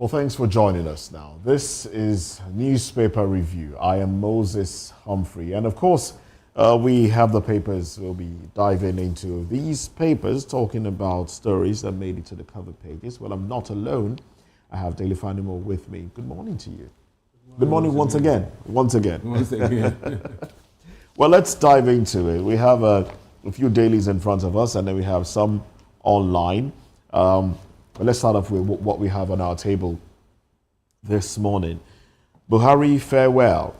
Well, thanks for joining us now. This is Newspaper Review. I am Moses Humphrey. And of course, we have the papers. We'll be diving into these papers, talking about stories that made it to the cover pages. Well, I'm not alone. I have Dele with me. Good morning to you. Good morning once again. Once again. Well, let's dive into it. We have a few dailies in front of us, and then we have some online. But let's start off with what we have on our table this morning. Buhari farewell.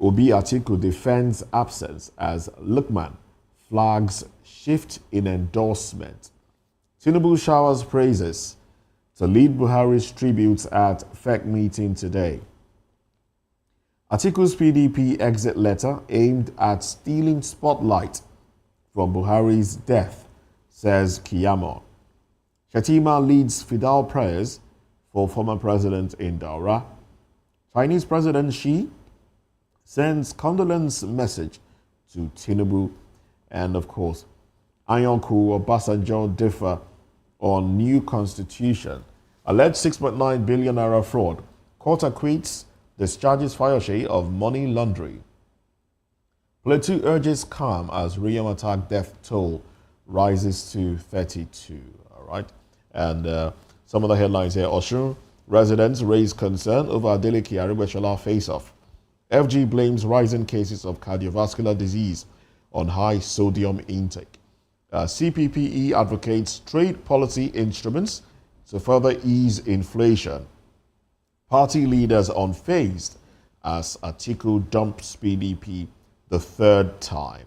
Obi Atiku defends absence as Lukman flags shift in endorsement. Tinubu showers praises to lead Buhari's tributes at FEC meeting today. Atiku's PDP exit letter aimed at stealing spotlight from Buhari's death, says Kiyamo. Shatima leads Fidel prayers for former president in Daura. Chinese President Xi sends condolence message to Tinubu. And of course, Anyonku Obasanjo differ on new constitution. Alleged 6.9 billion naira fraud. Court acquits, discharges Fayose of money laundering. Plateau urges calm as Riyam attack death toll rises to 32. All right. And some of the headlines here. Oshun residents raise concern over Dele Kyari face-off. FG blames rising cases of cardiovascular disease on high sodium intake. CPPE advocates trade policy instruments to further ease inflation. Party leaders unfazed as Atiku dumps PDP the third time.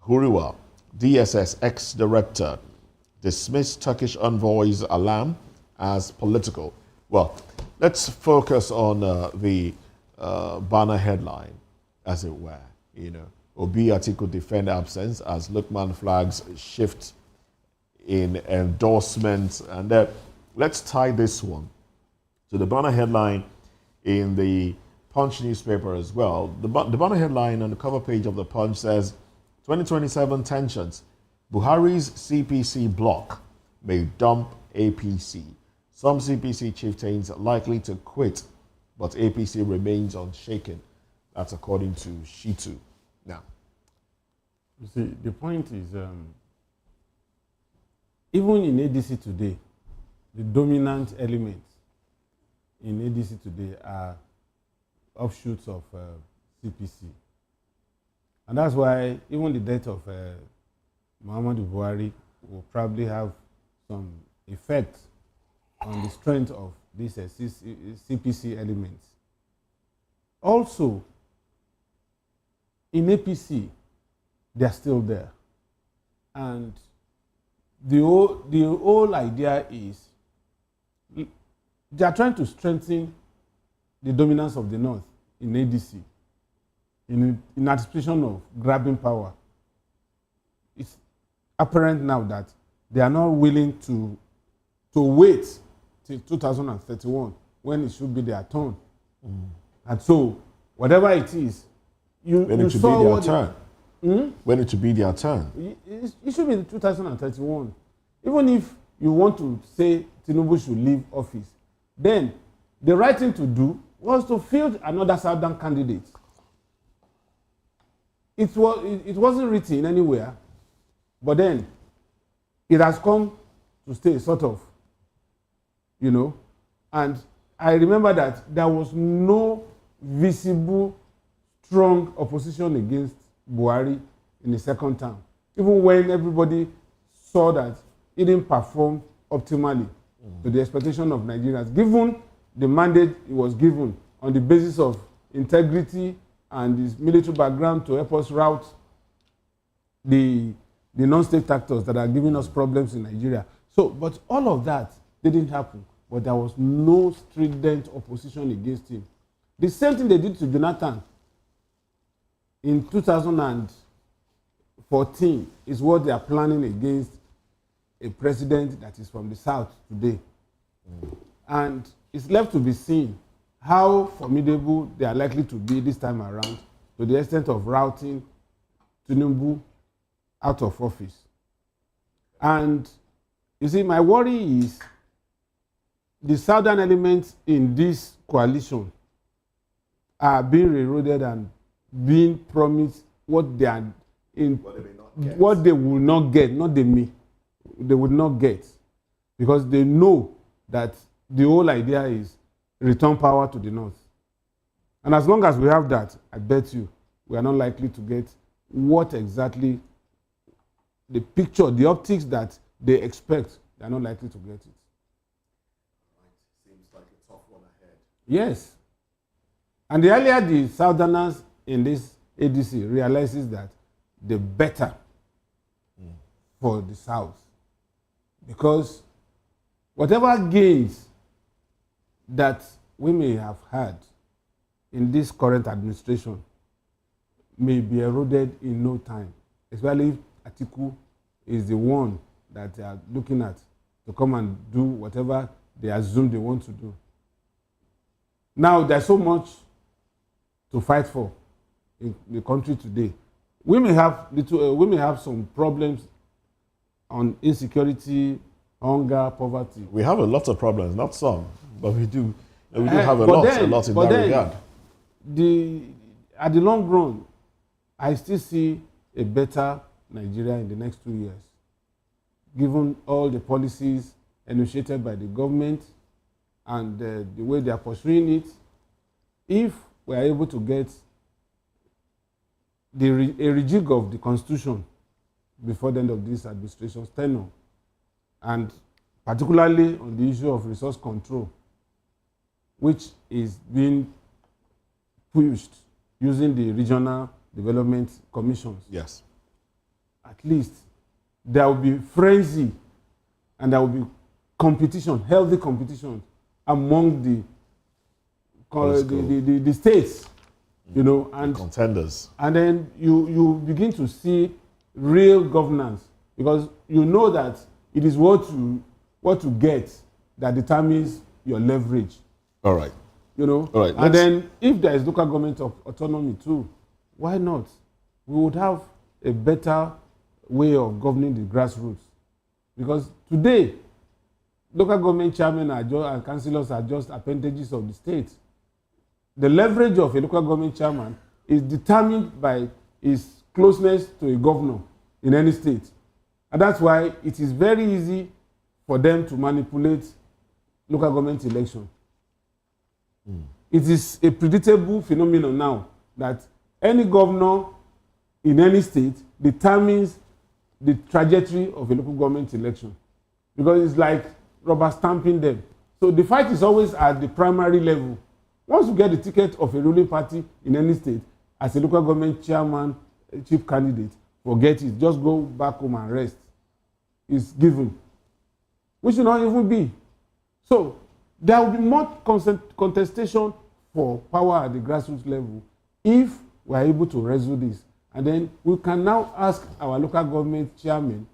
Huriwa, DSS ex-director, dismissed Turkish envoy's alarm as political. Well, let's focus on the banner headline, as it were. Obi Atiku defend absence as Lukman flags shift in endorsement. And let's tie this one to the banner headline in the Punch newspaper as well. The banner headline on the cover page of the Punch says, 2027 tensions. Buhari's CPC bloc may dump APC. Some CPC chieftains likely to quit, but APC remains unshaken. That's according to Shitu. Now, you see, the point is, even in ADC today, the dominant elements in ADC today are offshoots of CPC. And that's why even the death of Momodu Buhari will probably have some effect on the strength of these CPC elements. Also, in APC, they are still there. And the whole idea is they are trying to strengthen the dominance of the North in ADC, in anticipation of grabbing power. It's apparent now that they are not willing to wait till 2031 when it should be their turn. And so, whatever it is, when it should be their turn. When it should be their turn. It should be 2031. Even if you want to say Tinubu should leave office, then the right thing to do was to field another Southern candidate. It wasn't written anywhere, but then it has come to stay, sort of, And I remember that there was no visible, strong opposition against Buhari in the second term, even when everybody saw that he didn't perform optimally to the expectation of Nigerians, given the mandate he was given on the basis of integrity and his military background to help us rout the non-state actors that are giving us problems in Nigeria. So, but all of that didn't happen. But there was no strident opposition against him. The same thing they did to Jonathan in 2014 is what they are planning against a president that is from the South today. And it's left to be seen how formidable they are likely to be this time around, to the extent of routing Tinubu out of office. And you see, my worry is the southern elements in this coalition are being eroded and being promised what they are in, what they will not get, not they may, they would not get, because they know that the whole idea is return power to the north. And as long as we have that, I bet you we are not likely to get what exactly the picture, the optics that they expect. They are not likely to get it. Seems like a tough one ahead. Yes. And the earlier the Southerners in this ADC realizes that, the better for the South. Because whatever gains that we may have had in this current administration may be eroded in no time, especially if Atiku is the one that they are looking at to come and do whatever they assume they want to do. Now, there's so much to fight for in the country today. We may have some problems on insecurity, hunger, poverty. We have a lot of problems, not some, but we do. We do have a lot in that regard. At the long run, I still see a better Nigeria in the next 2 years, given all the policies initiated by the government and the way they are pursuing it. If we are able to get a rejig of the constitution before the end of this administration's tenure, and particularly on the issue of resource control, which is being pushed using the regional development commissions. Yes. At least there will be frenzy and there will be competition, healthy competition among the states, you know, and contenders. And then you begin to see real governance, because you know that it is what you get that determines your leverage. All right. You know. All right. And then if there is local government autonomy too, why not? We would have a better way of governing the grassroots, because today local government chairmen and councillors are just appendages of the state. The leverage of a local government chairman is determined by his closeness to a governor in any state. And that's why it is very easy for them to manipulate local government election. It is a predictable phenomenon now that any governor in any state determines the trajectory of a local government election, because it's like rubber stamping them. So the fight is always at the primary level. Once you get the ticket of a ruling party in any state as a local government chairman, chief candidate, forget it. Just go back home and rest. It's given. We should not even be. So there will be more contestation for power at the grassroots level if we are able to resolve this. And then we can now ask our local government chairmen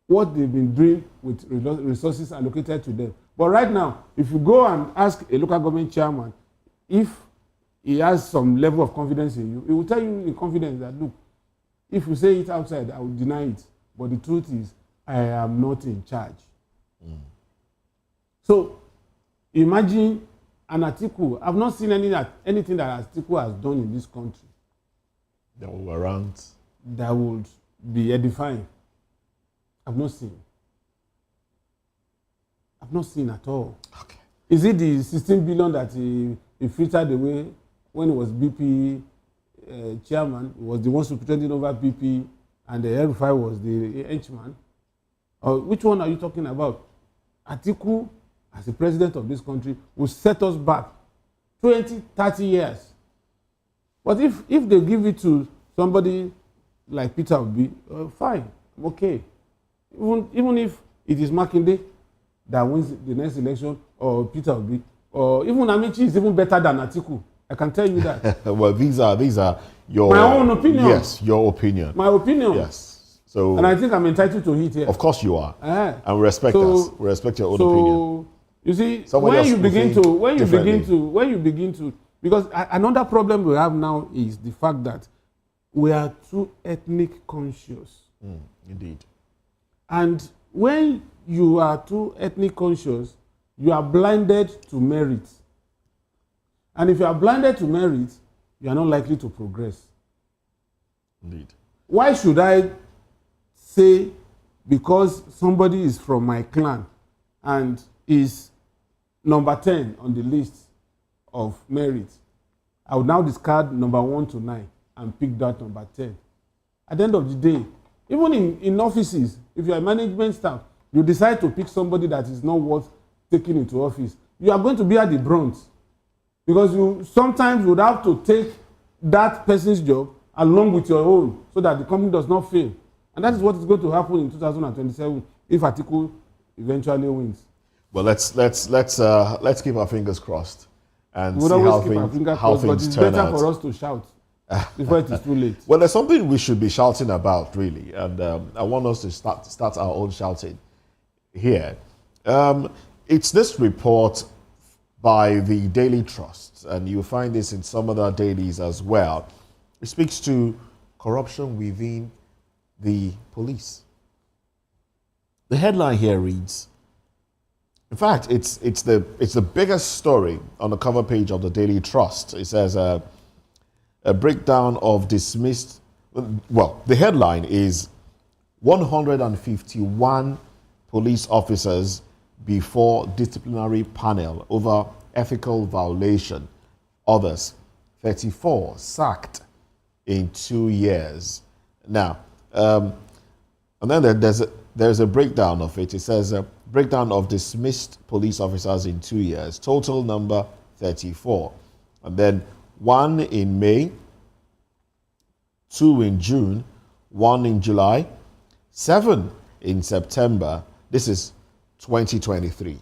what they've been doing with resources allocated to them. But right now, if you go and ask a local government chairman if he has some level of confidence in you, he will tell you in confidence that, look, if you say it outside, I will deny it. But the truth is, I am not in charge. So imagine an Atiku. I've not seen anything that Atiku has done in this country that will warrant, that would be edifying. I've not seen. I've not seen at all. Okay. Is it the 16 billion that he filtered away when he was BP chairman? He was the one superintending over BP, and the El-Rufai was the henchman? Or which one are you talking about? Atiku, as the president of this country, will set us back 20, 30 years. But if they give it to somebody like Peter Obi, fine, I'm okay. Even if it is Makinde that wins the next election, or Peter Obi, or even Amici is even better than Atiku. I can tell you that. Well, these are your... My own opinion. Yes, your opinion. My opinion. Yes. So, and I think I'm entitled to it here. Of course you are. And we respect us. We respect your own opinion. You see, when you begin to, because another problem we have now is the fact that we are too ethnic conscious. Indeed. And when you are too ethnic conscious, You are blinded to merit. And if you are blinded to merit, you are not likely to progress. Indeed. Why should I say because somebody is from my clan and is number 10 on the list of merit, I would now discard number 1 to 9 and pick that number 10. At the end of the day, even in offices, if you are management staff, you decide to pick somebody that is not worth taking into office, you are going to be at the brunt. Because you sometimes would have to take that person's job along with your own so that the company does not fail. And that is what is going to happen in 2027 if Atiku eventually wins. Well, let's keep our fingers crossed and We would see always keep our fingers crossed, but it's better for us to shout before it is too late. Well, there's something we should be shouting about, really, and I want us to start our own shouting here. It's this report by the Daily Trust, and you'll find this in some other dailies as well. It speaks to corruption within the police. The headline here reads, in fact, it's the biggest story on the cover page of the Daily Trust. It says a breakdown of dismissed, well, the headline is 151 police officers before disciplinary panel over ethical violation. Others, 34 sacked in 2 years. Now, and then there's a breakdown of it. It says a breakdown of dismissed police officers in 2 years. Total number 34. And then 1 in May, 2 in June, 1 in July, 7 in September. This is 2023.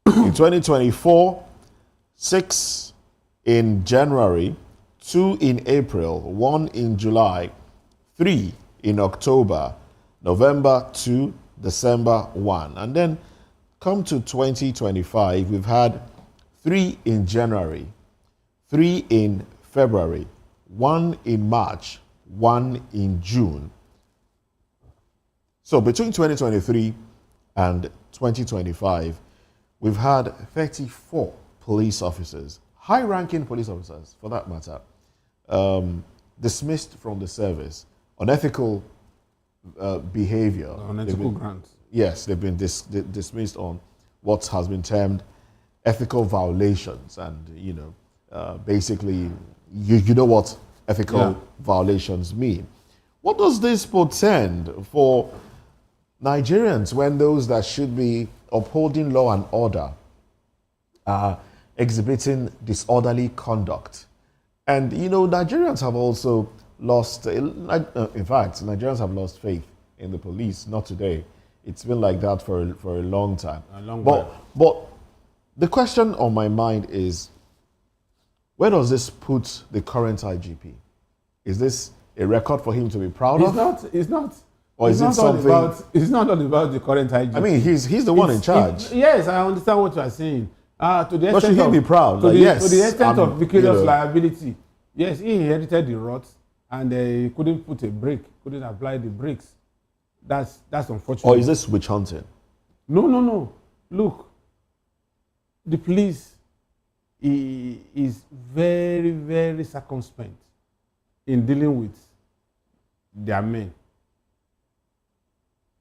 In 2024, 6 in January, 2 in April, 1 in July, 3 in October, November 2, December 1. And then come to 2025, we've had 3 in January, 3 in February, 1 in March, 1 in June. So between 2023 and 2025, we've had 34 police officers, high-ranking police officers, for that matter, dismissed from the service on ethical behavior. On ethical grounds. Yes, they've been dismissed on what has been termed ethical violations, and basically, you know what ethical violations mean. What does this portend for Nigerians when those that should be upholding law and order are exhibiting disorderly conduct? And Nigerians have also lost, in fact, Nigerians have lost faith in the police. Not today. It's been like that for a long time. But the question on my mind is, where does this put the current IGP? Is this a record for him to be proud of? It's not. Or is it something? It's not all about the current IGP. I mean, he's the one in charge. Yes, I understand what you are saying. To the extent but should he be proud? To the extent I'm, of vicarious liability. Yes, he inherited the rot, and he couldn't put a brake, couldn't apply the brakes. That's unfortunate. Or is this witch hunting? No. Look, the police is very, very circumspect in dealing with their men.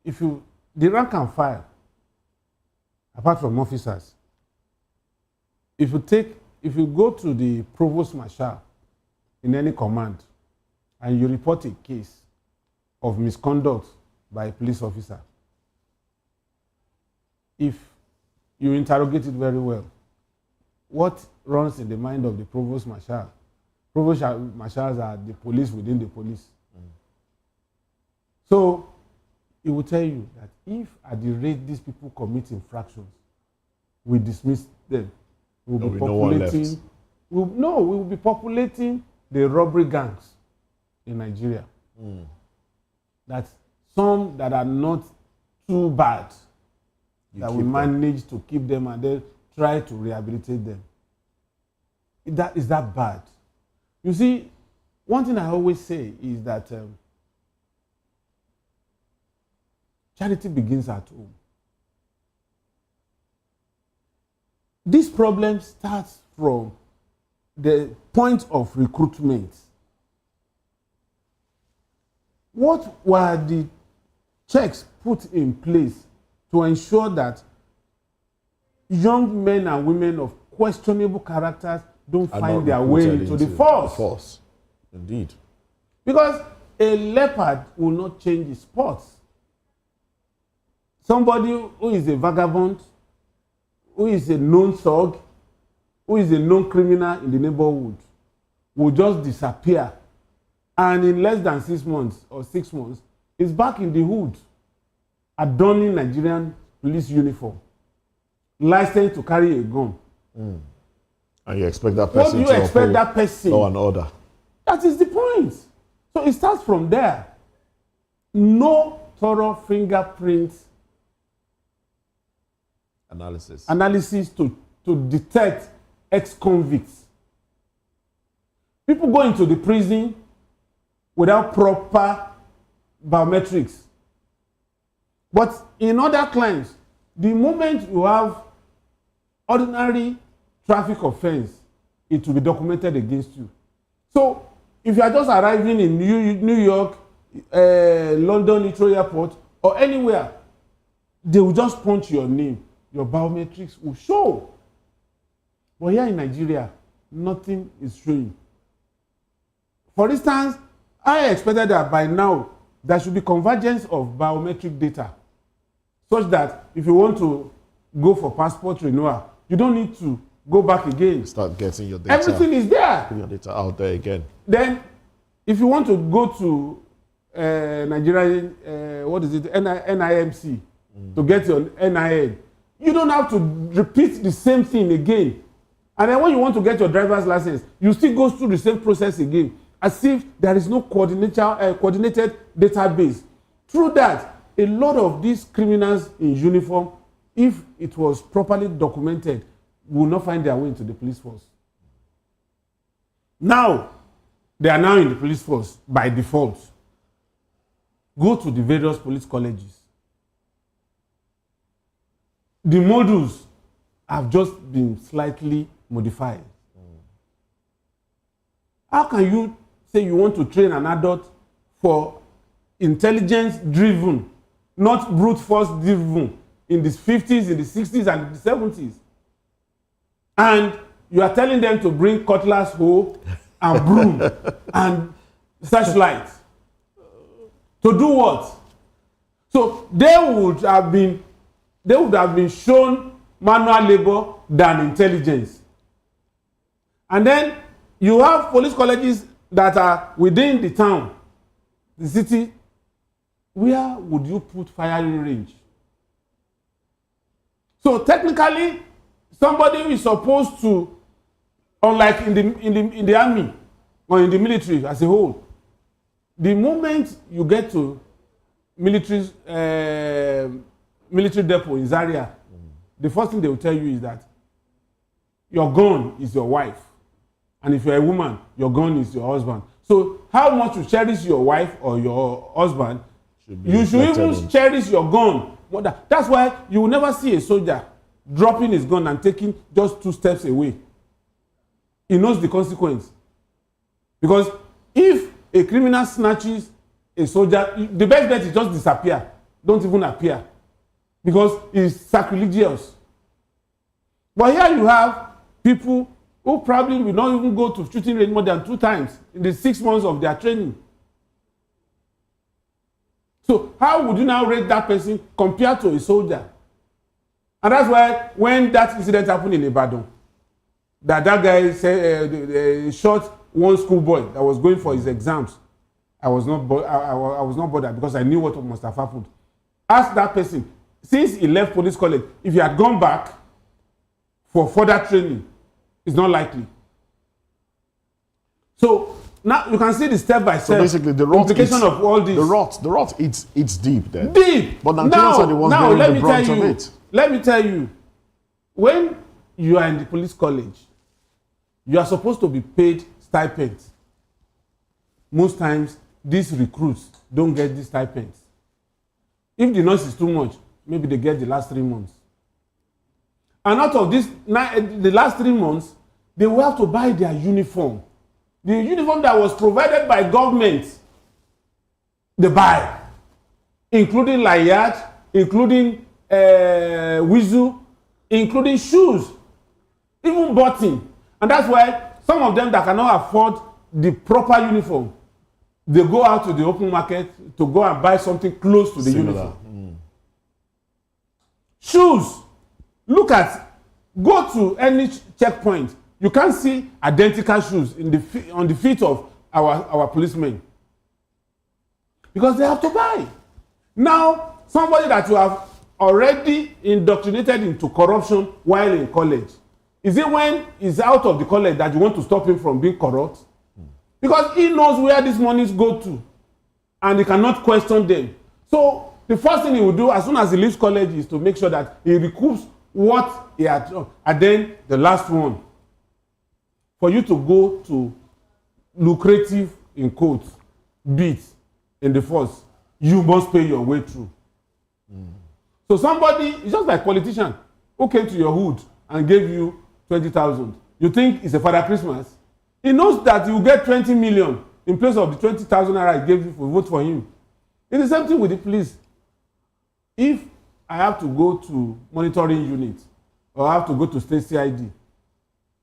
The rank and file, apart from officers, if you go to the provost marshal in any command and you report a case of misconduct by a police officer, if you interrogate it very well, what runs in the mind of the provost marshal? Provost marshals are the police within the police. So it will tell you that if at the rate these people commit infractions, we dismiss them, we will be populating the robbery gangs in Nigeria. That some that are not too bad, that we manage to keep them and then try to rehabilitate them. Is that bad? You see, one thing I always say is that charity begins at home. this problem starts from the point of recruitment. What were the checks put in place to ensure that young men and women of questionable characters don't find their way into the force? Indeed. Because a leopard will not change his spots. Somebody who is a vagabond, who is a known thug, who is a known criminal in the neighborhood, will just disappear. And in less than 6 months or 6 months, is back in the hood, adorning Nigerian police uniform, licensed to carry a gun. Mm. And you expect that person what do you expect that person? Law and order. That is the point. So it starts from there. No thorough fingerprint analysis to detect ex-convicts. People go into the prison without proper biometrics. But in other crimes, the moment you have ordinary traffic offense, it will be documented against you. So if you are just arriving in New York, London Heathrow Airport, or anywhere, they will just punch your name. Your biometrics will show. But here in Nigeria, nothing is showing. For instance, I expected that by now there should be convergence of biometric data, such that if you want to go for passport renewal, you don't need to go back again. Start getting your data. Everything is there. Put your data out there again. Then, if you want to go to Nigerian, NIMC, to get your NIN, you don't have to repeat the same thing again. And then when you want to get your driver's license, you still go through the same process again, as if there is no coordinated database. Through that, a lot of these criminals in uniform, if it was properly documented, will not find their way into the police force. Now, they are now in the police force by default. Go to the various police colleges. The modules have just been slightly modified. How can you say you want to train an adult for intelligence-driven, not brute force-driven, in the 50s, in the 60s, and the 70s? And you are telling them to bring cutlass, hoe, and broom, and searchlight. To do what? So they would have been shown manual labor than intelligence. And then you have police colleges that are within the town, the city. Where would you put firing range? So technically, somebody who is supposed to, unlike in the army or in the military as a whole, the moment you get to military depot in Zaria, the first thing they will tell you is that your gun is your wife. And if you're a woman, your gun is your husband. So how much you cherish your wife or your husband, you should even cherish your gun. That's why you will never see a soldier dropping his gun and taking just 2 steps away. He knows the consequence. Because if a criminal snatches a soldier, the best bet is just disappear. Don't even appear. Because it's sacrilegious. But here you have people who probably will not even go to shooting range more than 2 times in the 6 months of their training. So how would you now rate that person compared to a soldier? And that's why when that incident happened in Ibadan, that guy said, shot one schoolboy that was going for his exams, I was not bothered because I knew what must have happened. Ask that person, since he left police college, if he had gone back for further training, it's not likely. So now you can see the step by step. So basically, the rot implication of all this. The rot, it's deep there. Deep. But Nigerians are the ones bearing the brunt of it. Let me tell you, when you are in the police college, you are supposed to be paid stipends. Most times, these recruits don't get these stipends. If the nurse is too much, maybe they get the last 3 months. And out of the last 3 months, they will have to buy their uniform. The uniform that was provided by government, they buy, including layard, including whistle, including shoes, even button. And that's why some of them that cannot afford the proper uniform, they go out to the open market to go and buy something close to the uniform. Shoes. Go to any checkpoint. You can't see identical shoes on the feet of our policemen. Because they have to buy. Now, somebody that you have already indoctrinated into corruption while in college, is it when he's out of the college that you want to stop him from being corrupt? Because he knows where these monies go to, and he cannot question them. So the first thing he will do as soon as he leaves college is to make sure that he recoups what he had done. And then the last one, for you to go to lucrative, in quotes, beats in the force, you must pay your way through. So somebody, it's just like politician who came to your hood and gave you 20,000. You think it's a Father Christmas? He knows that you get 20 million in place of the 20,000 naira he gave you for vote for him. It's the same thing with the police. If I have to go to monitoring unit, or I have to go to state CID,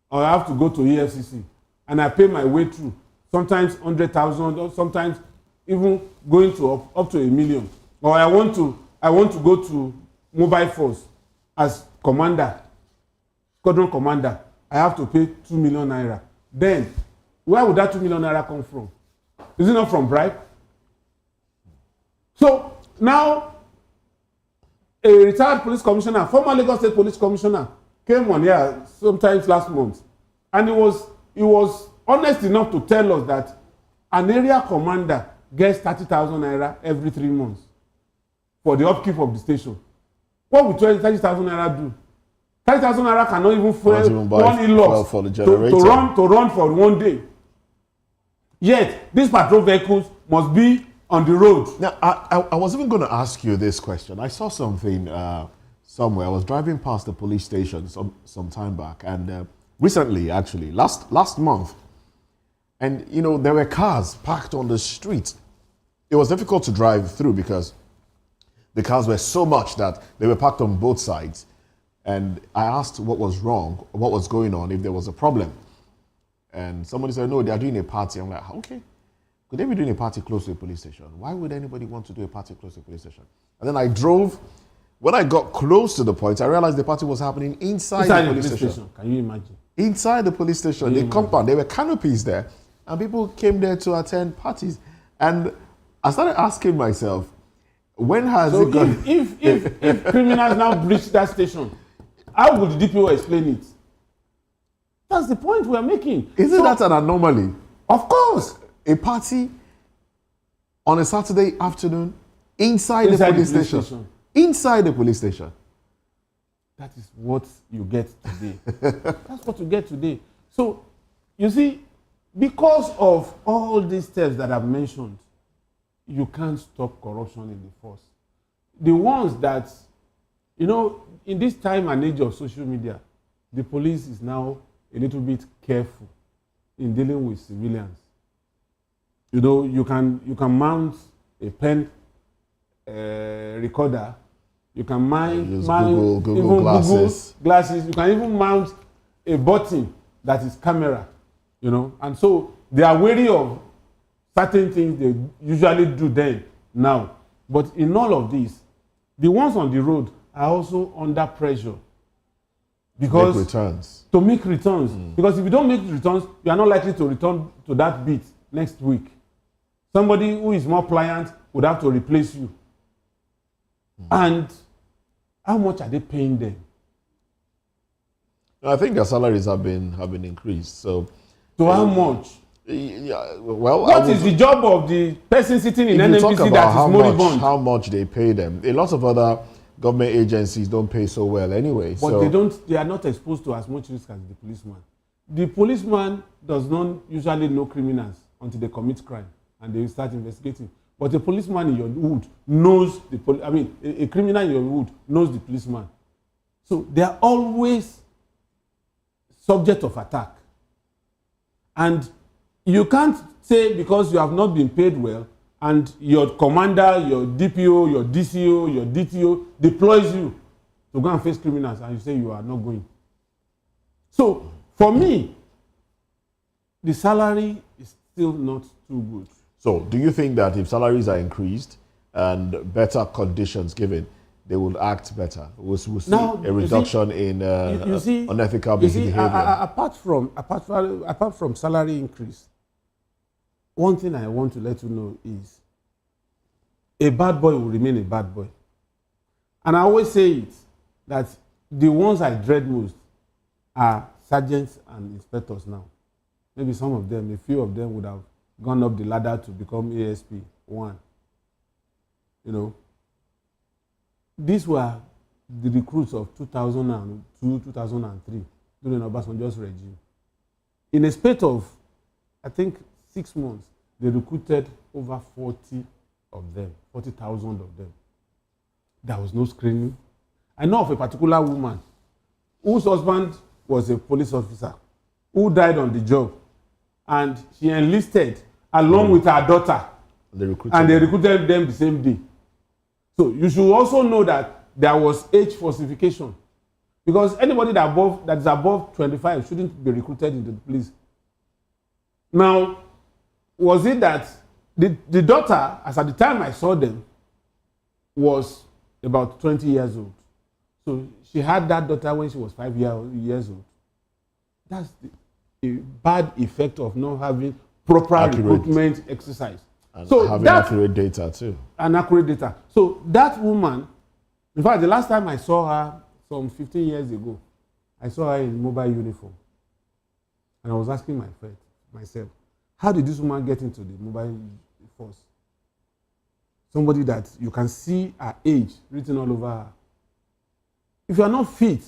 or I have to go to EFCC, and I pay my way through, sometimes 100,000, or sometimes even going to up to 1 million, or I want to go to mobile force as commander, squadron commander, I have to pay 2 million naira. Then, where would that 2 million naira come from? Is it not from bribe? So, now, a retired police commissioner, former Lagos State Police Commissioner, came on here sometimes last month, and he was honest enough to tell us that an area commander gets 30,000 naira every 3 months for the upkeep of the station. What will 30,000 naira do? 30,000 naira cannot even fuel one e-loss to run for 1 day. Yet, these patrol vehicles must be on the road. Now, I was even going to ask you this question. I saw something somewhere. I was driving past the police station some time back, and recently, actually, last month, and you know there were cars parked on the street. It was difficult to drive through because the cars were so much that they were parked on both sides. And I asked what was wrong, what was going on, if there was a problem. And somebody said, no, they are doing a party. I'm like, okay. Could they be doing a party close to a police station? Why would anybody want to do a party close to a police station? And then I drove. When I got close to the point, I realized the party was happening inside the police station. Can you imagine? Inside the police station, the compound. There were canopies there. And people came there to attend parties. And I started asking myself, when has it gone? If criminals now breach that station, how would the DPO explain it? That's the point we are making. Isn't that an anomaly? Of course. A party on a Saturday afternoon inside the police station. Inside the police station. That is what you get today. That's what you get today. So, you see, because of all these steps that I've mentioned, you can't stop corruption in the force. The ones that, you know, in this time and age of social media, the police is now a little bit careful in dealing with civilians. You know, you can mount a pen recorder. You can mount Google glasses. You can even mount a button that is camera. You know, and so they are wary of certain things they usually do then now. But in all of this, the ones on the road are also under pressure because to make returns. Because if you don't make returns, you are not likely to return to that beat next week. Somebody who is more pliant would have to replace you. And how much are they paying them? I think their salaries have been increased. So to how much? Yeah, well, what is the job of the person sitting in NNPC that is moribund? How much they pay them? A lot of other government agencies don't pay so well anyway. But they are not exposed to as much risk as the policeman. The policeman does not usually know criminals until they commit crime and they start investigating. But a policeman in your hood knows a criminal in your hood knows the policeman. So they are always subject of attack. And you can't say because you have not been paid well and your commander, your DPO, your DCO, your DTO deploys you to go and face criminals and you say you are not going. So for me, the salary is still not too good. So do you think that if salaries are increased and better conditions given, they will act better? We'll see now, a reduction in unethical behavior. Apart from salary increase, one thing I want to let you know is a bad boy will remain a bad boy. And I always say it, that the ones I dread most are sergeants and inspectors now. Maybe some of them, a few of them would have gone up the ladder to become ASP 1. You know, these were the recruits of 2002, 2003 during Obasanjo's regime. In a spate of, I think, 6 months, they recruited over 40 of them, 40,000 of them. There was no screening. I know of a particular woman whose husband was a police officer who died on the job, and she enlisted along with her daughter, and they recruited them the same day. So you should also know that there was age falsification, because anybody that is above 25 shouldn't be recruited into the police. Now, was it that the daughter, as at the time I saw them, was about 20 years old? So she had that daughter when she was 5 years old. That's a bad effect of not having proper recruitment exercise. And so having accurate data too. And accurate data. So that woman, in fact, the last time I saw her, some 15 years ago, I saw her in mobile uniform. And I was asking myself, how did this woman get into the mobile force? Somebody that you can see her age written all over her. If you are not fit,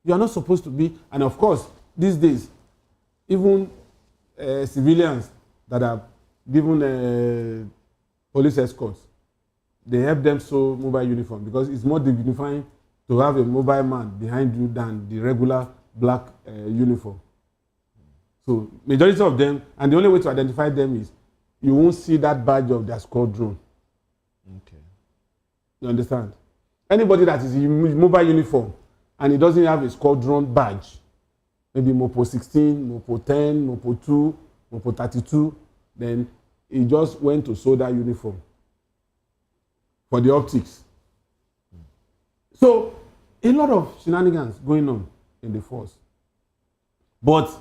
you are not supposed to be. And of course, these days, even civilians that are given police escorts, they help them sew mobile uniform, because it's more dignifying to have a mobile man behind you than the regular black uniform. So majority of them, and the only way to identify them is you won't see that badge of their squadron. Okay. You understand? Anybody that is in mobile uniform and he doesn't have a squadron badge, maybe Mopo 16, Mopo 10, Mopo 2, Mopo 32, then he just went to sew that uniform for the optics. So a lot of shenanigans going on in the force. But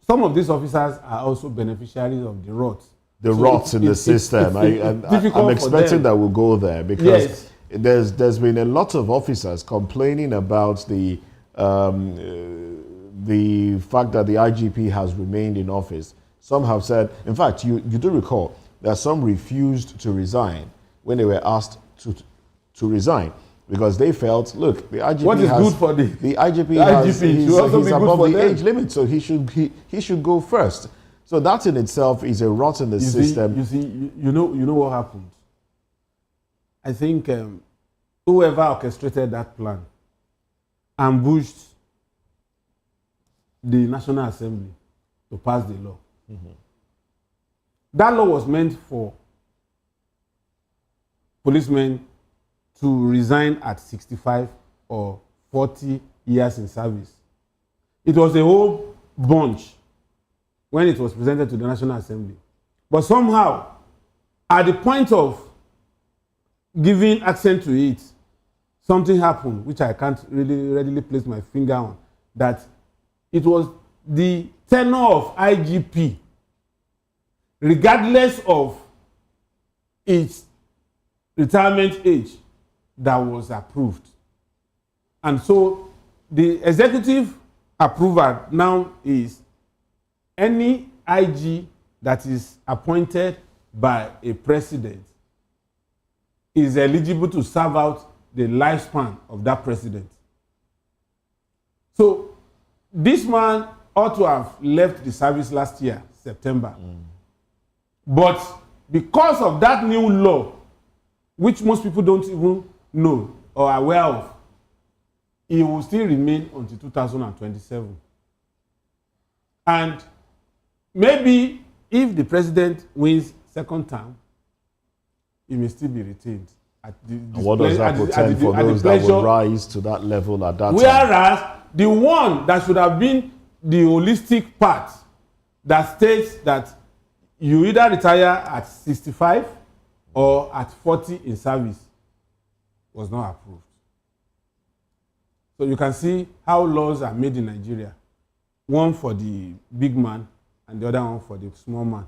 some of these officers are also beneficiaries of the rot. The rot in the system. I'm expecting that we'll go there, because there's been a lot of officers complaining about the fact that the IGP has remained in office. Some have said, in fact, you do recall that some refused to resign when they were asked to resign, because they felt, look, the IGP what is good for the IGP he's above the age limit, so he should go first. So that in itself is a rot in the system. You know what happened? I think whoever orchestrated that plan ambushed the National Assembly to pass the law. Mm-hmm. That law was meant for policemen to resign at 65 or 40 years in service. It was a whole bunch when it was presented to the National Assembly. But somehow, at the point of giving accent to it, something happened, which I can't really readily place my finger on, that it was the tenure of IGP, regardless of its retirement age, that was approved. And so the executive approval now is any IG that is appointed by a president is eligible to serve out the lifespan of that president. So this man ought to have left the service last year, September. But because of that new law, which most people don't even know or are aware of, it will still remain until 2027. And maybe if the president wins second term, he may still be retained. And what does that portend for those that will rise to that level at that time? Whereas the one that should have been the holistic part that states that you either retire at 65 or at 40 in service was not approved. So you can see how laws are made in Nigeria. One for the big man and the other one for the small man.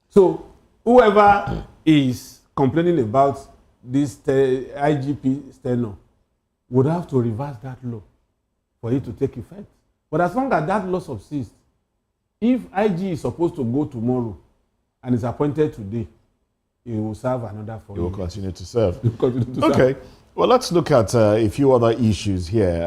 So whoever is complaining about this IGP steno would have to reverse that law for it to take effect. But as long as that law subsists, if IG is supposed to go tomorrow and is appointed today, he will serve another 4 years. He will continue to serve. Okay. Well, let's look at a few other issues here.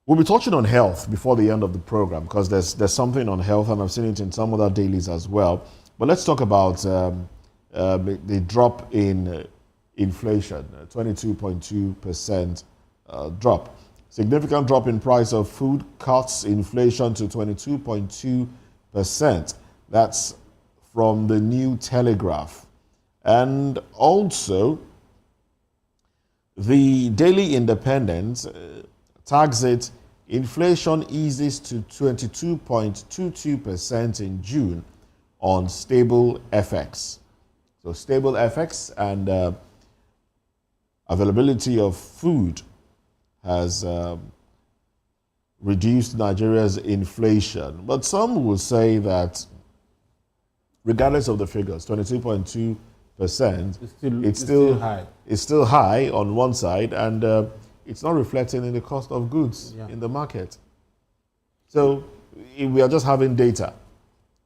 We'll be touching on health before the end of the program because there's something on health, and I've seen it in some other dailies as well. But let's talk about the drop in inflation, 22.2% drop. Significant drop in price of food cuts inflation to 22.2%. That's from the New Telegraph. And also, the Daily Independent tags it, inflation eases to 22.22% in June on stable FX. So stable FX and availability of food has reduced Nigeria's inflation. But some will say that regardless of the figures, 22.2%, it's still high. It's still high on one side, and it's not reflecting in the cost of goods in the market. So we are just having data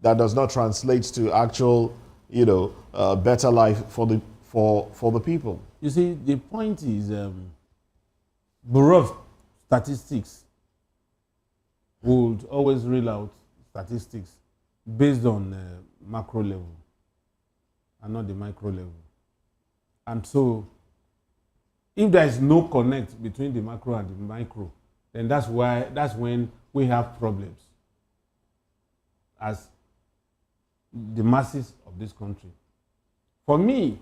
that does not translate to actual, better life for the people. You see, the point is, Bureau of Statistics would always reel out statistics based on macro level and not the micro level. And so, if there is no connect between the macro and the micro, then that's when we have problems as the masses of this country. For me,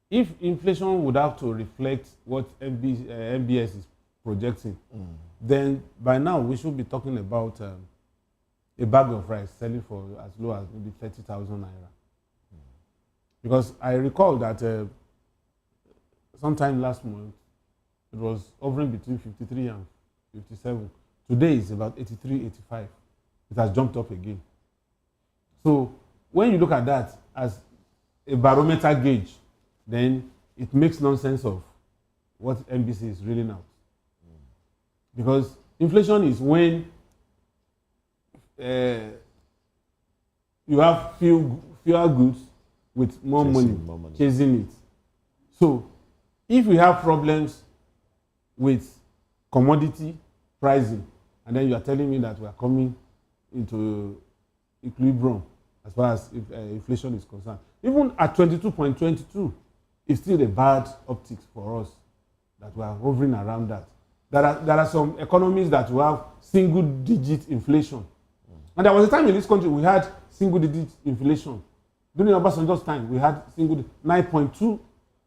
if inflation would have to reflect what MBS is projecting, then by now we should be talking about a bag of rice selling for as low as maybe 30,000 naira. Because I recall that sometime last month, it was hovering between 53 and 57. Today it's about 83, 85. It has jumped up again. So when you look at that as a barometer gauge, then it makes nonsense of what MBC is reeling out. Because inflation is when you have fewer goods with more money chasing it. So if we have problems with commodity pricing, and then you are telling me that we are coming into equilibrium as far as inflation is concerned, even at 22.22, it's still a bad optics for us that we are hovering around that. There are some economies that will have single-digit inflation. And there was a time in this country we had single-digit inflation. During Obasanjo's time, we had 9.2. It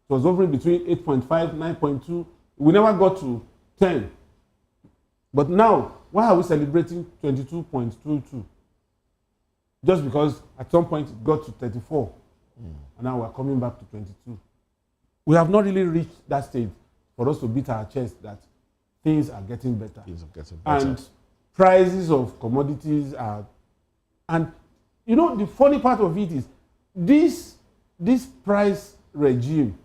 was hovering between 8.5, 9.2. We never got to 10. But now, why are we celebrating 22.22? Just because at some point it got to 34. And now we're coming back to 22. We have not really reached that stage for us to beat our chest that things are getting better. And prices of commodities are... And, the funny part of it is this price regime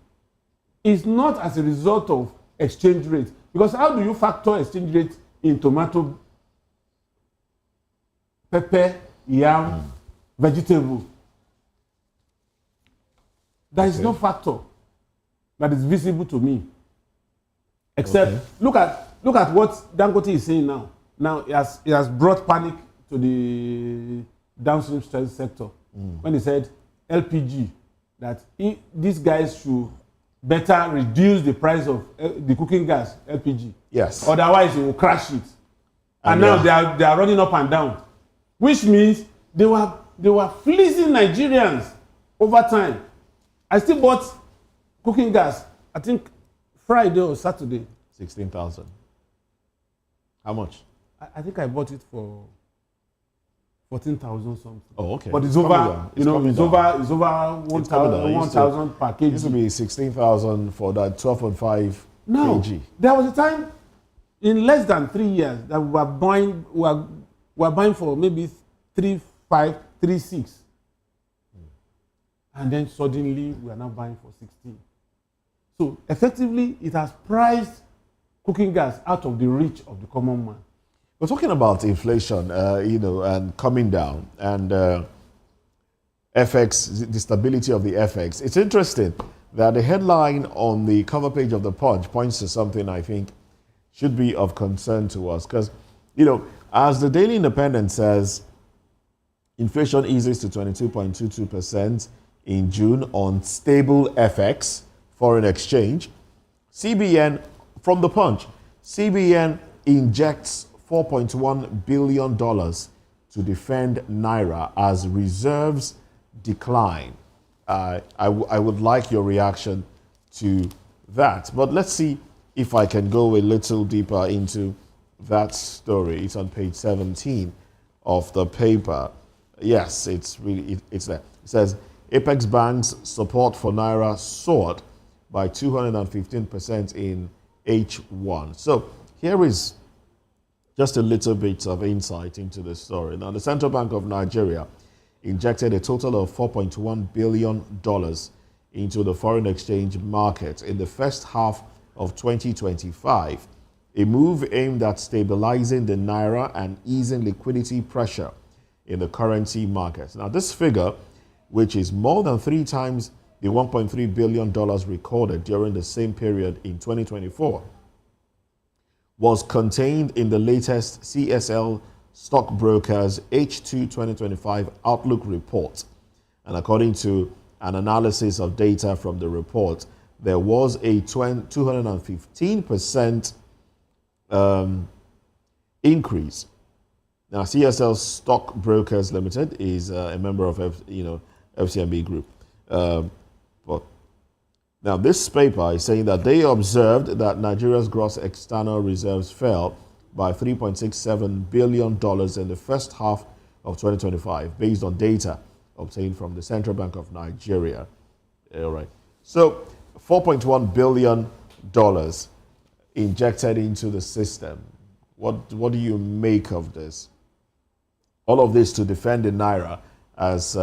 is not as a result of exchange rate. Because how do you factor exchange rate in tomato, pepper, yam, vegetable? There is no factor that is visible to me. Except, look at what Dangote is saying now. Now, he has brought panic to the downstream sector when he said LPG, that these guys should better reduce the price of the cooking gas, LPG. Yes. Otherwise, it will crash it. And And now they are running up and down, which means they were fleecing Nigerians over time. I still bought cooking gas, I think Friday or Saturday. 16,000. How much? I think I bought it for 14,000 something. Oh, okay. But it's over, it's over 1,000 per kg. It used to be 16,000 for that 12.5 No, kg. there was a time in less than 3 years that we were buying for maybe 3.5, 3.6. And then suddenly we are now buying for 16. So effectively, it has priced cooking gas out of the reach of the common man. We're talking about inflation, and coming down, and FX, the stability of the FX. It's interesting that the headline on the cover page of the Punch points to something I think should be of concern to us. Because, as the Daily Independent says, inflation eases to 22.22% in June on stable FX, foreign exchange. CBN, from the Punch, CBN injects $4.1 billion to defend Naira as reserves decline. I would like your reaction to that. But let's see if I can go a little deeper into that story. It's on page 17 of the paper. Yes, it's there. It says, Apex Bank's support for Naira soared by 215% in H1. So here is just a little bit of insight into the story. Now, the Central Bank of Nigeria injected a total of $4.1 billion into the foreign exchange market in the first half of 2025, a move aimed at stabilizing the Naira and easing liquidity pressure in the currency market. Now, this figure, which is more than 3 times the $1.3 billion recorded during the same period in 2024, was contained in the latest CSL Stockbrokers H2 2025 Outlook report. And according to an analysis of data from the report, there was a 215% increase. Now, CSL Stockbrokers Limited is a member of FCMB Group. But now this paper is saying that they observed that Nigeria's gross external reserves fell by $3.67 billion in the first half of 2025, based on data obtained from the Central Bank of Nigeria. All right. So $4.1 billion injected into the system. What do you make of this? All of this to defend the Naira as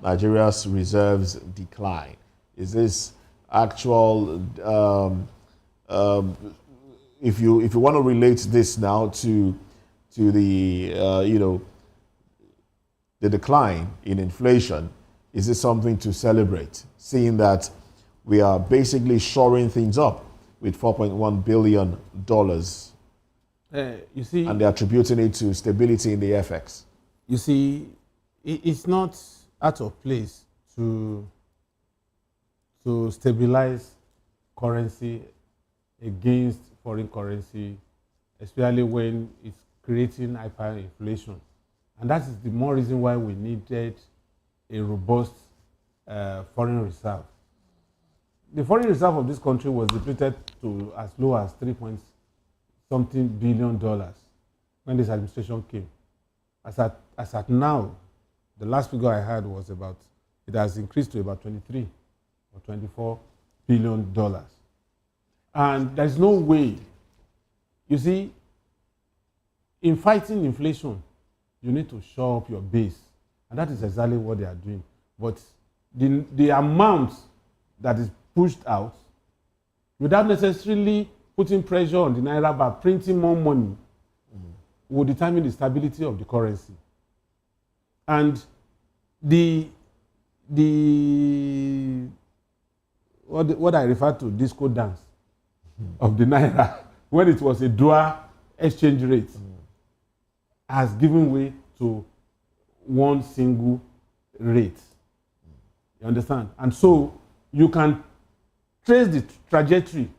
Nigeria's reserves decline. Is this actual, if you want to relate this now to the, the decline in inflation, is this something to celebrate, seeing that we are basically shoring things up with $4.1 billion, you see, and they're attributing it to stability in the FX? You see, it's not out of place to stabilize currency against foreign currency, especially when it's creating hyperinflation. And that is the more reason why we needed a robust foreign reserve. The foreign reserve of this country was depleted to as low as $3-something billion when this administration came. As at now, the last figure I had was it has increased to about 23 or 24 billion dollars. And there's no way, you see, in fighting inflation, you need to shore up your base. And that is exactly what they are doing. But the amount that is pushed out, without necessarily putting pressure on the Naira by printing more money, will determine the stability of the currency. And what I refer to disco dance of the Naira, when it was a dual exchange rate, has given way to one single rate. You understand? And so you can trace the trajectory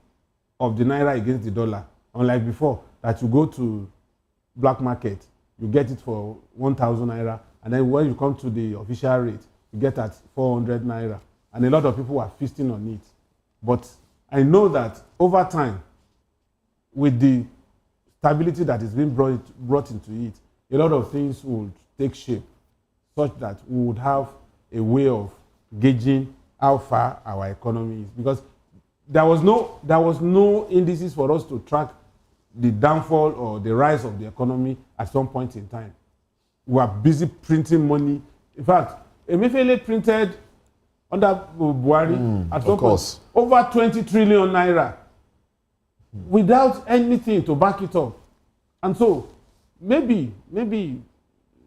of the naira against the dollar, unlike before, that you go to black market, you get it for 1,000 naira, and then when you come to the official rate, you get at 400 naira, and a lot of people are feasting on it. But I know that over time, with the stability that is being brought into it, a lot of things would take shape, such that we would have a way of gauging how far our economy is. Because there was no indices for us to track the downfall or the rise of the economy at some point in time. We are busy printing money. In fact, Emefiele printed under Buhari at some point over 20 trillion naira without anything to back it up. And so maybe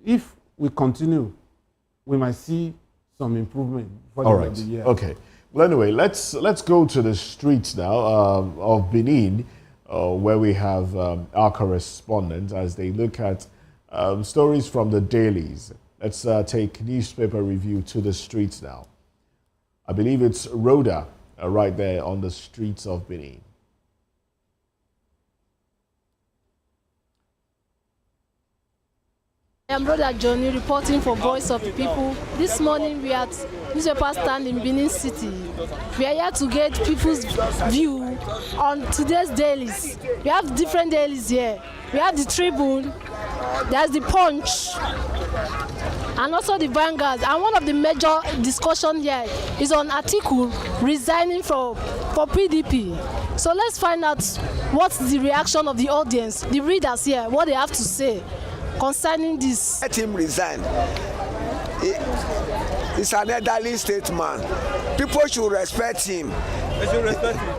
if we continue, we might see some improvement for the end of the year. Okay. Well, anyway, let's go to the streets now of Benin, where we have our correspondents as they look at stories from the dailies. Let's take newspaper review to the streets now. I believe it's Rhoda right there on the streets of Benin. I'm Brother Johnny reporting for Voice of the People. This morning we are at newspaper stand in Benin City. We are here to get people's view on today's dailies. We have different dailies here. We have the Tribune, there's the Punch, and also the Vanguard. And one of the major discussion here is on Atiku resigning for PDP. So let's find out what's the reaction of the audience, the readers here, what they have to say concerning this. Let him resign. He's an elderly statesman. People should respect him. They should respect him.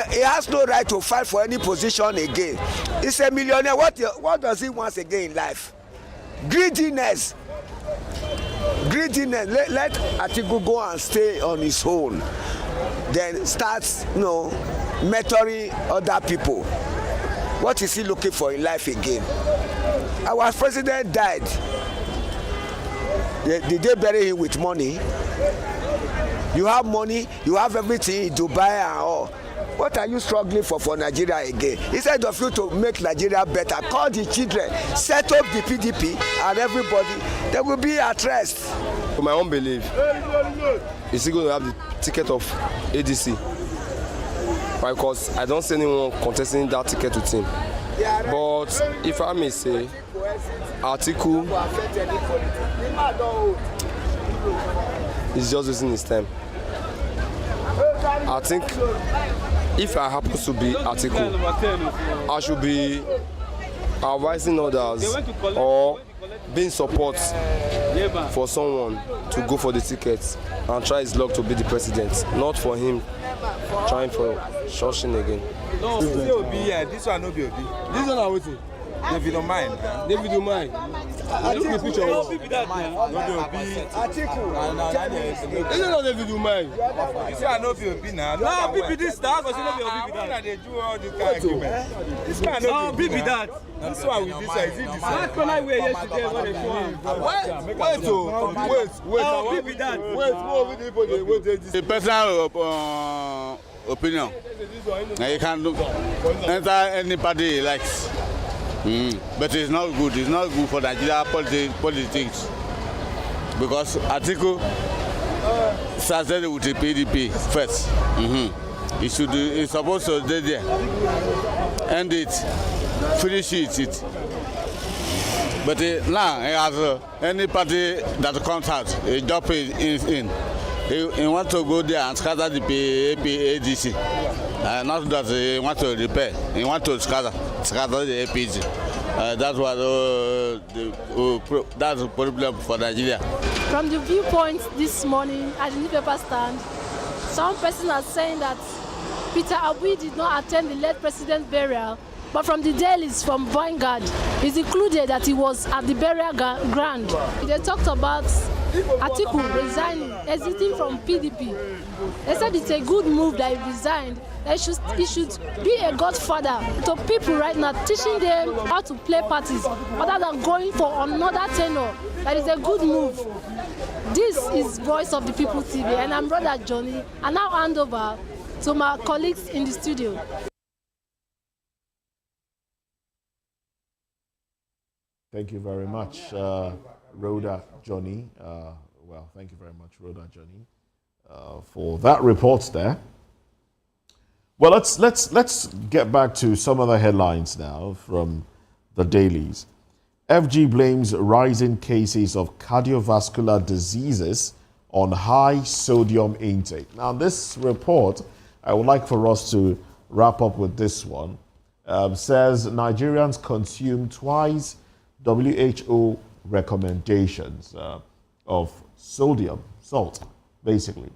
He has no right to fight for any position again. He's a millionaire. What does he want again in life? Greediness. Let Atiku go and stay on his own. Then start, mentoring other people. What is he looking for in life again? Our president died. Did they bury him with money? You have money, you have everything in Dubai and all. What are you struggling for Nigeria again? Instead of you to make Nigeria better, call the children, set up the PDP, and everybody, they will be at rest. For my own belief, is he going to have the ticket of ADC? Because I don't see anyone contesting that ticket with him. But if I may say, Atiku is just wasting his time. I think if I happen to be Atiku, I should be advising others or being support for someone to go for the ticket and try his luck to be the president, not for him trying for shushing again. No, this one no be Obi. This one I waiting. David don't mind. David don't mind. Look at the picture. No be that man. No be Obi. Atiku. This one David don't mind. This one no be Obi now. No, be this that. Because no be Obi that. They do all the kind of argument. This one no be that. This one with this one is it this one? That corner where yesterday when they show him. Wait. Oh, be that. Wait. The personal opinion. Now you can enter any party he likes. But it's not good. It's not good for Nigeria politics. Because Atiku started with the PDP first. He's supposed to stay there. End it. Finish it. But now he has any party that comes out, he jump in. He wants to go there and scatter the ADC. Not that he wants to repair. He wants to scatter the APG. That's the problem for Nigeria. From the viewpoint this morning at the newspaper stand, some persons are saying that Peter Obi did not attend the late president's burial, but from the dailies from Vanguard, it's included that he was at the burial ground. They talked about Atiku resigning, exiting from PDP. They said it's a good move that he resigned. He should be a godfather to people right now, teaching them how to play parties rather than going for another tenure. That is a good move. This is Voice of the People TV, and I'm Brother Johnny. And now hand over to my colleagues in the studio. Thank you very much, Rhoda Johnny. Well, thank you very much, Rhoda Johnny, for that report there. Well, let's get back to some other headlines now from the dailies. FG blames rising cases of cardiovascular diseases on high sodium intake. Now, this report, I would like for us to wrap up with this one. Says Nigerians consume twice WHO recommendations of sodium, salt, basically.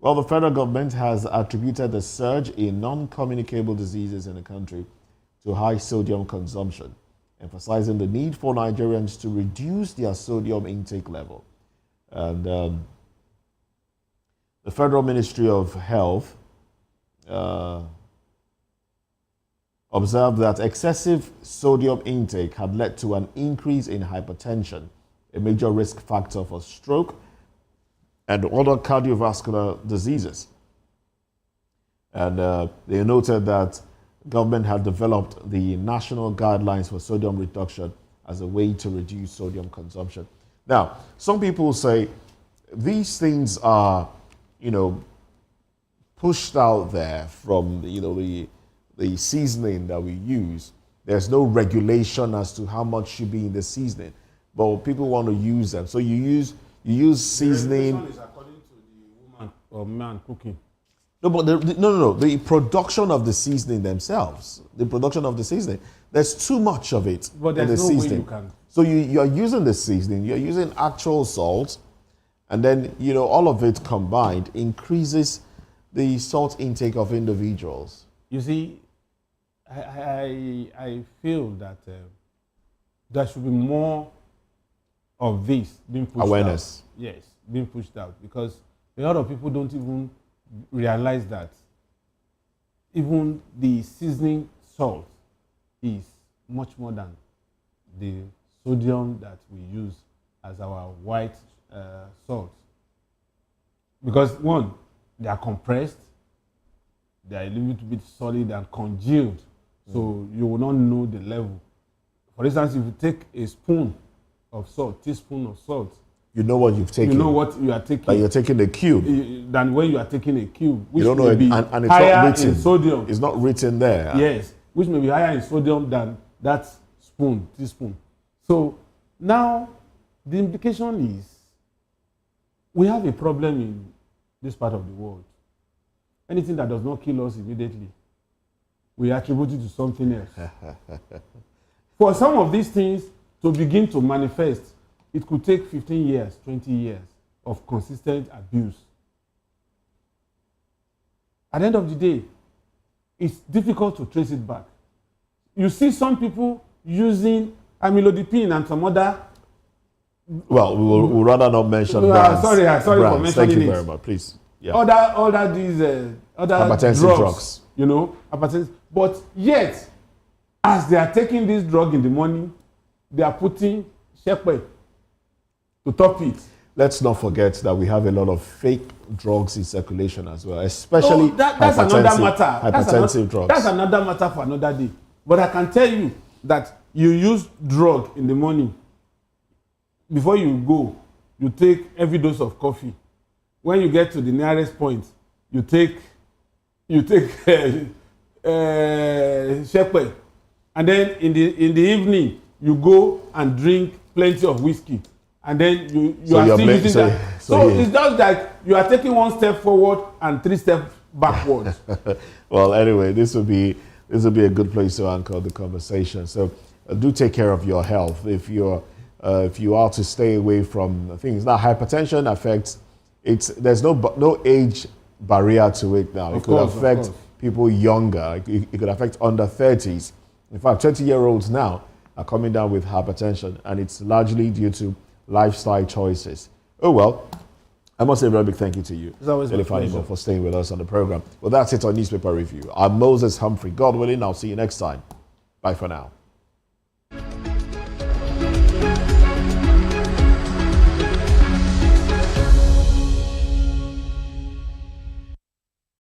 Well, the federal government has attributed the surge in non-communicable diseases in the country to high sodium consumption, emphasizing the need for Nigerians to reduce their sodium intake level. And the Federal Ministry of Health observed that excessive sodium intake had led to an increase in hypertension, a major risk factor for stroke and other cardiovascular diseases. And they noted that government had developed the national guidelines for sodium reduction as a way to reduce sodium consumption. Now, some people say these things are, pushed out there from, the seasoning that we use. There's no regulation as to how much should be in the seasoning, but people want to use them. So you use seasoning. The regulation is according to the woman or man cooking. No, but the production of the seasoning themselves, the production of the seasoning, there's too much of it But in the there's no way seasoning. you can. So you are using the seasoning, you're using actual salt, and then all of it combined increases the salt intake of individuals. You see, I feel that there should be more of this being pushed Awareness. out. Yes, being pushed out, because a lot of people don't even realize that even the seasoning salt is much more than the sodium that we use as our white salt. Because one, they are compressed, they are a little bit solid and congealed, so you will not know the level. For instance, if you take a spoon of salt, teaspoon of salt, You know what you've taken. you know what you are taking. Like you're taking a cube. Than when you are taking a cube, which You don't know may it, be and it's higher not written. in sodium. It's not written there. Yes, which may be higher in sodium than that teaspoon. So now the implication is we have a problem in this part of the world. Anything that does not kill us immediately, we attribute it to something else. For some of these things to begin to manifest, it could take 15 years, 20 years of consistent abuse. At the end of the day, it's difficult to trace it back. You see some people using amlodipine and some other. Well, we'll rather not mention brands. Sorry for brands. mentioning Thank you it. very much, please. Yeah. Other these other Hypertensive drugs. hypertensive. But yet, as they are taking this drug in the morning, they are putting Shockwave to top it. Let's not forget that we have a lot of fake drugs in circulation as well, especially that's another matter. Hypertensive drugs. That's another matter for another day. But I can tell you that you use drug in the morning. Before you go, you take every dose of coffee. When you get to the nearest point, you take Shockwave, and then in the evening you go and drink plenty of whiskey, and then you are still using that. So it's just like you are taking one step forward and 3 steps backwards. Well, anyway, this will be a good place to anchor the conversation. So do take care of your health. If you are to stay away from things. Now, hypertension affects. There's no age barrier to it now. It could affect people younger. It could affect under 30s. In fact, 20-year-olds now are coming down with hypertension, and it's largely due to lifestyle choices. Oh well, I must say a very big thank you to you, Dele, for staying with us on the program. Well, that's it on Newspaper Review. I'm Moses Humphrey. God willing, I'll see you next time. Bye for now.